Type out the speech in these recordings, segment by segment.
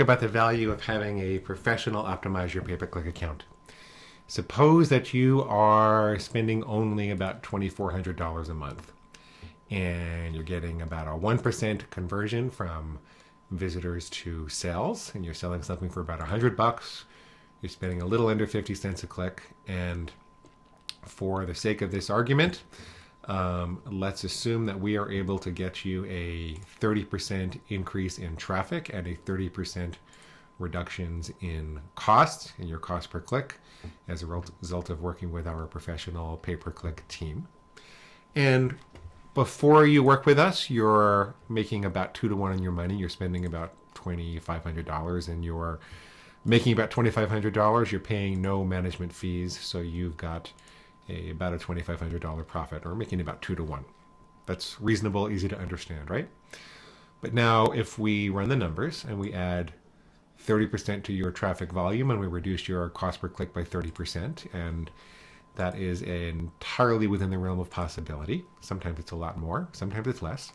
about the value of having a professional optimize your pay-per-click account. Suppose that you are spending only about $2,400 a month and you're getting about a 1% conversion from visitors to sales, and you're selling something for about $100. You're spending a little under 50 cents a click. And for the sake of this argument, let's assume that we are able to get you a 30% increase in traffic and a 30% reductions in cost, in your cost per click, as a result of working with our professional pay-per-click team. And before you work with us, you're making about 2 to 1 on your money. You're spending about $2,500 and you're making about $2,500. You're paying no management fees, so you've got about a $2,500 profit, or making about 2 to 1. That's reasonable, easy to understand, right? But now if we run the numbers and we add 30% to your traffic volume and we reduce your cost per click by 30%, and that is entirely within the realm of possibility. Sometimes it's a lot more, sometimes it's less.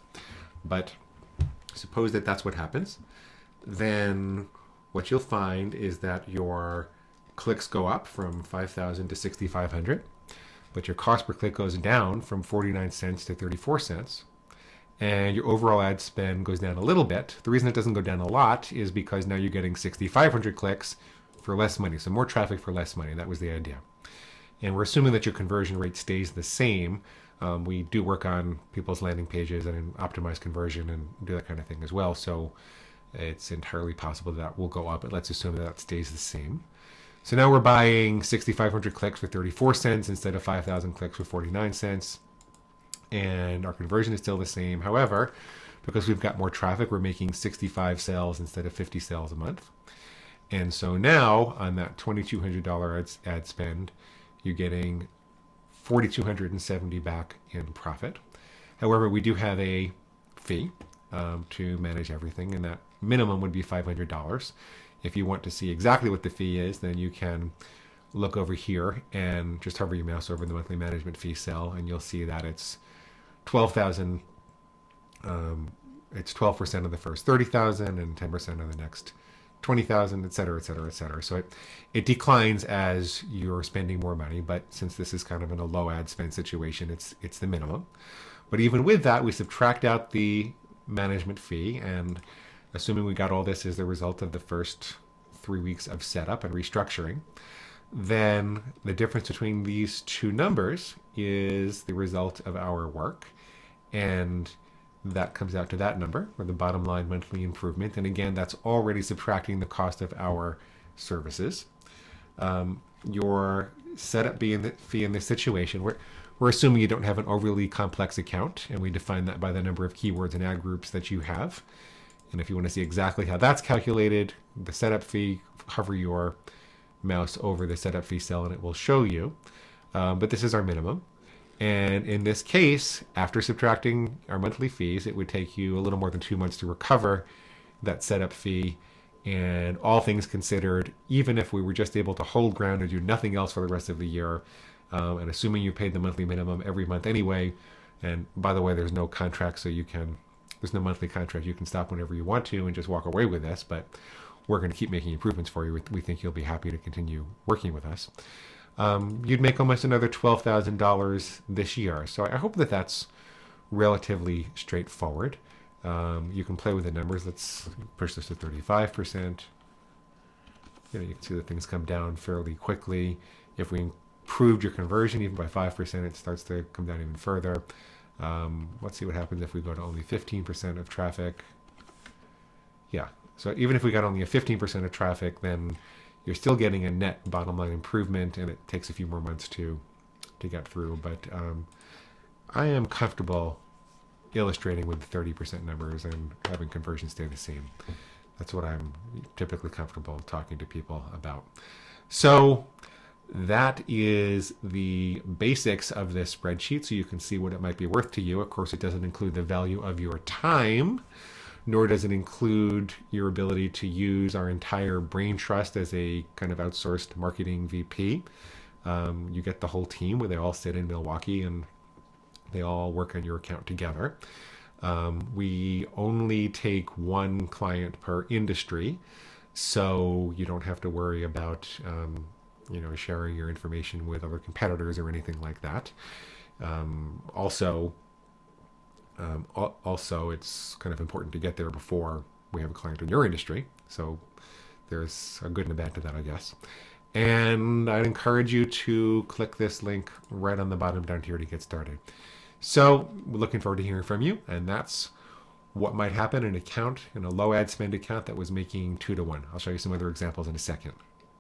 But suppose that that's what happens. Then what you'll find is that your clicks go up from 5,000 to 6,500, but your cost per click goes down from 49 cents to 34 cents. And your overall ad spend goes down a little bit. The reason it doesn't go down a lot is because now you're getting 6,500 clicks for less money. So more traffic for less money. That was the idea. And we're assuming that your conversion rate stays the same. We do work on people's landing pages and optimize conversion and do that kind of thing as well. So it's entirely possible that will go up, but let's assume that stays the same. So now we're buying 6,500 clicks for 34 cents instead of 5,000 clicks for 49 cents. And our conversion is still the same. However, because we've got more traffic, we're making 65 sales instead of 50 sales a month. And so now on that $2,200 ad spend, you're getting $4,270 back in profit. However, we do have a fee to manage everything, and that minimum would be $500. If you want to see exactly what the fee is, then you can look over here and just hover your mouse over the monthly management fee cell, and you'll see that it's 12,000. It's 12% of the first 30,000 and 10% of the next 20,000, et cetera, et cetera, et cetera. So it declines as you're spending more money, but since this is kind of in a low ad spend situation, it's the minimum. But even with that, we subtract out the management fee, and assuming we got all this as the result of the first 3 weeks of setup and restructuring, then the difference between these two numbers is the result of our work. And that comes out to that number, or the bottom line monthly improvement. And again, that's already subtracting the cost of our services. Your setup fee in this situation, we're assuming you don't have an overly complex account, and we define that by the number of keywords and ad groups that you have. And if you want to see exactly how that's calculated, the setup fee, hover your mouse over the setup fee cell and it will show you. But this is our minimum. And in this case, after subtracting our monthly fees, it would take you a little more than 2 months to recover that setup fee. And all things considered, even if we were just able to hold ground and do nothing else for the rest of the year, and assuming you paid the monthly minimum every month anyway, and by the way, there's no contract, so there's no monthly contract. You can stop whenever you want to and just walk away with this, but we're going to keep making improvements for you. We think you'll be happy to continue working with us. You'd make almost another $12,000 this year. So I hope that that's relatively straightforward. You can play with the numbers. Let's push this to 35%. You can see that things come down fairly quickly. If we improved your conversion even by 5%, it starts to come down even further. Let's see what happens if we go to only 15% of traffic. Yeah, so even if we got only a 15% of traffic, then you're still getting a net bottom line improvement, and it takes a few more months to get through. But I am comfortable illustrating with the 30% numbers and having conversion stay the same. That's what I'm typically comfortable talking to people about. So that is the basics of this spreadsheet, so you can see what it might be worth to you. Of course, it doesn't include the value of your time, nor does it include your ability to use our entire brain trust as a kind of outsourced marketing VP. You get the whole team where they all sit in Milwaukee and they all work on your account together. We only take one client per industry. so you don't have to worry about sharing your information with other competitors or anything like that. Also, it's kind of important to get there before we have a client in your industry. So there's a good and a bad to that, I guess. And I'd encourage you to click this link right on the bottom down here to get started. So we're looking forward to hearing from you. And that's what might happen in a low ad spend account that was making 2 to 1. I'll show you some other examples in a second.